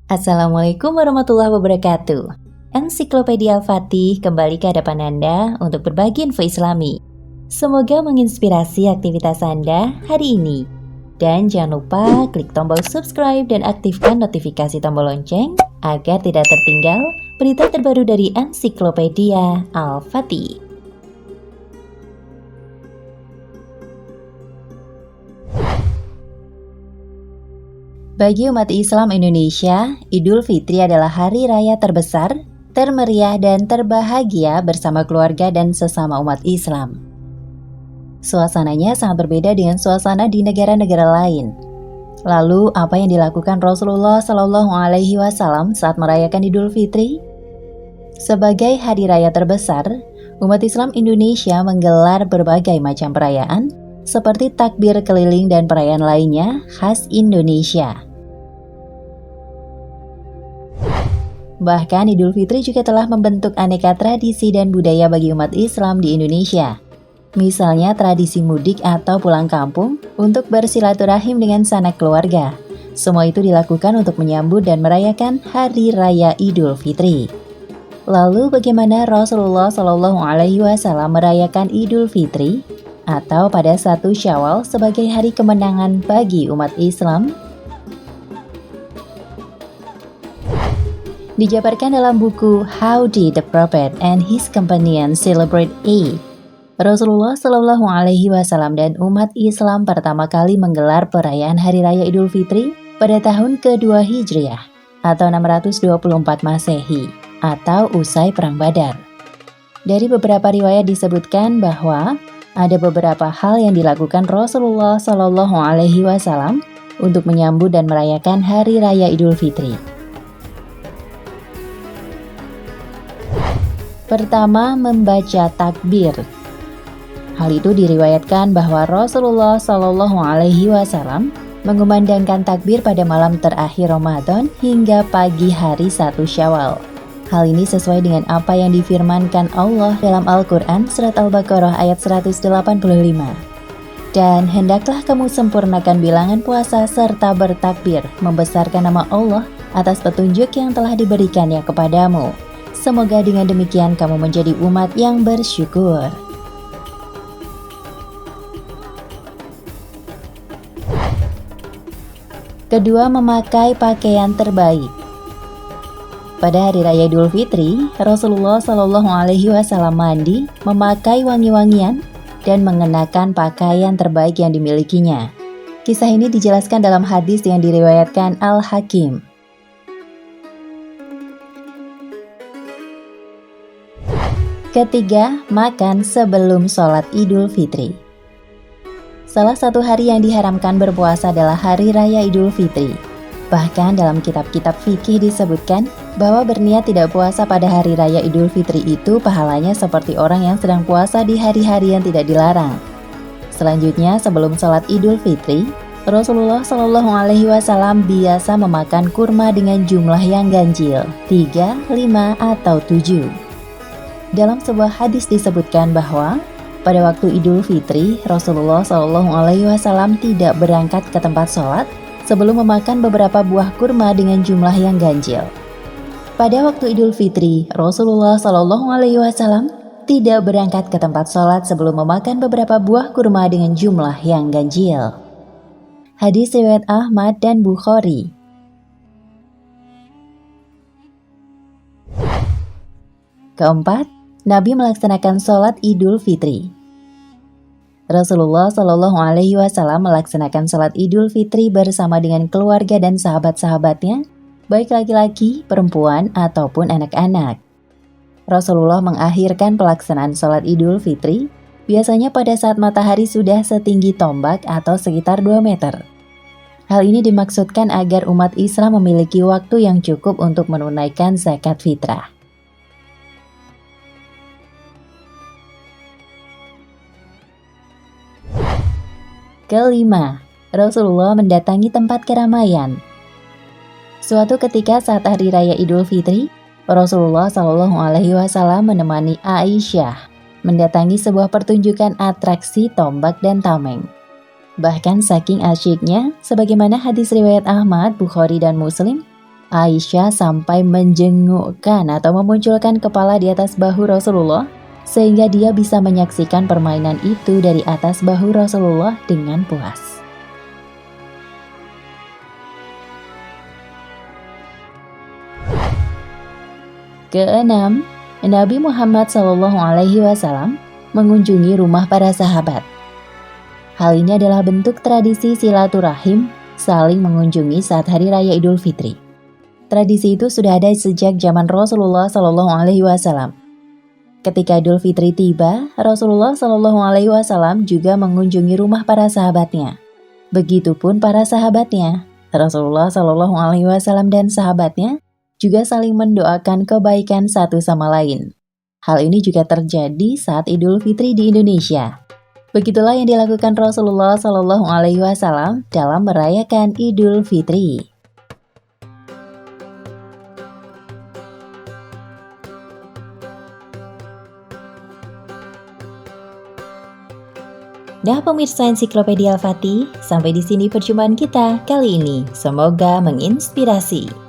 Assalamualaikum warahmatullahi wabarakatuh. Ensiklopedia Al-Fatih kembali ke hadapan Anda untuk berbagi info Islami. Semoga menginspirasi aktivitas Anda hari ini. Dan jangan lupa klik tombol subscribe dan aktifkan notifikasi tombol lonceng agar tidak tertinggal berita terbaru dari Ensiklopedia Al-Fatih. Bagi umat Islam Indonesia, Idul Fitri adalah hari raya terbesar, termeriah dan terbahagia bersama keluarga dan sesama umat Islam. Suasananya sangat berbeda dengan suasana di negara-negara lain. Lalu, apa yang dilakukan Rasulullah SAW saat merayakan Idul Fitri? Sebagai hari raya terbesar, umat Islam Indonesia menggelar berbagai macam perayaan, seperti takbir keliling dan perayaan lainnya khas Indonesia. Bahkan Idul Fitri juga telah membentuk aneka tradisi dan budaya bagi umat Islam di Indonesia. Misalnya tradisi mudik atau pulang kampung untuk bersilaturahim dengan sanak keluarga. Semua itu dilakukan untuk menyambut dan merayakan Hari Raya Idul Fitri. Lalu bagaimana Rasulullah SAW merayakan Idul Fitri atau pada 1 Syawal sebagai hari kemenangan bagi umat Islam? Dijabarkan dalam buku How Did the Prophet and His Companions Celebrate Eid? Rasulullah SAW dan umat Islam pertama kali menggelar perayaan Hari Raya Idul Fitri pada tahun kedua Hijriah atau 624 Masehi atau usai Perang Badar. Dari beberapa riwayat disebutkan bahwa ada beberapa hal yang dilakukan Rasulullah SAW untuk menyambut dan merayakan Hari Raya Idul Fitri. Pertama, membaca takbir. Hal itu diriwayatkan bahwa Rasulullah SAW mengumandangkan takbir pada malam terakhir Ramadan hingga pagi hari 1 Syawal. Hal ini sesuai dengan apa yang difirmankan Allah dalam Al-Quran Surat Al-Baqarah ayat 185. Dan hendaklah kamu sempurnakan bilangan puasa serta bertakbir, membesarkan nama Allah atas petunjuk yang telah diberikannya kepadamu. Semoga dengan demikian kamu menjadi umat yang bersyukur. Kedua, memakai pakaian terbaik. Pada hari raya Idul Fitri, Rasulullah SAW mandi, memakai wangi-wangian, dan mengenakan pakaian terbaik yang dimilikinya. Kisah ini dijelaskan dalam hadis yang diriwayatkan Al-Hakim. Ketiga, makan sebelum sholat Idul Fitri. Salah satu hari yang diharamkan berpuasa adalah Hari Raya Idul Fitri. Bahkan dalam kitab-kitab fikih disebutkan bahwa berniat tidak puasa pada Hari Raya Idul Fitri itu pahalanya seperti orang yang sedang puasa di hari-hari yang tidak dilarang. Selanjutnya, sebelum sholat Idul Fitri, Rasulullah SAW biasa memakan kurma dengan jumlah yang ganjil, 3, 5, atau 7. Dalam sebuah hadis disebutkan bahwa pada waktu Idul Fitri, Rasulullah SAW tidak berangkat ke tempat sholat sebelum memakan beberapa buah kurma dengan jumlah yang ganjil. Pada waktu Idul Fitri, Rasulullah SAW tidak berangkat ke tempat sholat sebelum memakan beberapa buah kurma dengan jumlah yang ganjil. Hadis riwayat Ahmad dan Bukhari. Keempat, Nabi melaksanakan sholat Idul Fitri. Rasulullah SAW melaksanakan sholat Idul Fitri bersama dengan keluarga dan sahabat-sahabatnya, baik laki-laki, perempuan, ataupun anak-anak. Rasulullah mengakhirkan pelaksanaan sholat Idul Fitri biasanya pada saat matahari sudah setinggi tombak atau sekitar 2 meter. Hal ini dimaksudkan agar umat Islam memiliki waktu yang cukup untuk menunaikan zakat fitrah. Kelima, Rasulullah mendatangi tempat keramaian. Suatu ketika saat hari raya Idul Fitri, Rasulullah SAW menemani Aisyah mendatangi sebuah pertunjukan atraksi tombak dan tameng. Bahkan saking asyiknya, sebagaimana hadis riwayat Ahmad, Bukhari, dan Muslim, Aisyah sampai menjengukkan atau memunculkan kepala di atas bahu Rasulullah sehingga dia bisa menyaksikan permainan itu dari atas bahu Rasulullah dengan puas. Keenam, Nabi Muhammad SAW mengunjungi rumah para sahabat. Hal ini adalah bentuk tradisi silaturahim saling mengunjungi saat Hari Raya Idul Fitri. Tradisi itu sudah ada sejak zaman Rasulullah SAW. Ketika Idul Fitri tiba, Rasulullah SAW juga mengunjungi rumah para sahabatnya. Begitupun para sahabatnya, Rasulullah SAW dan sahabatnya juga saling mendoakan kebaikan satu sama lain. Hal ini juga terjadi saat Idul Fitri di Indonesia. Begitulah yang dilakukan Rasulullah SAW dalam merayakan Idul Fitri. Nah pemirsa Ensiklopedia Al-Fatih, sampai di sini perjumpaan kita kali ini. Semoga menginspirasi.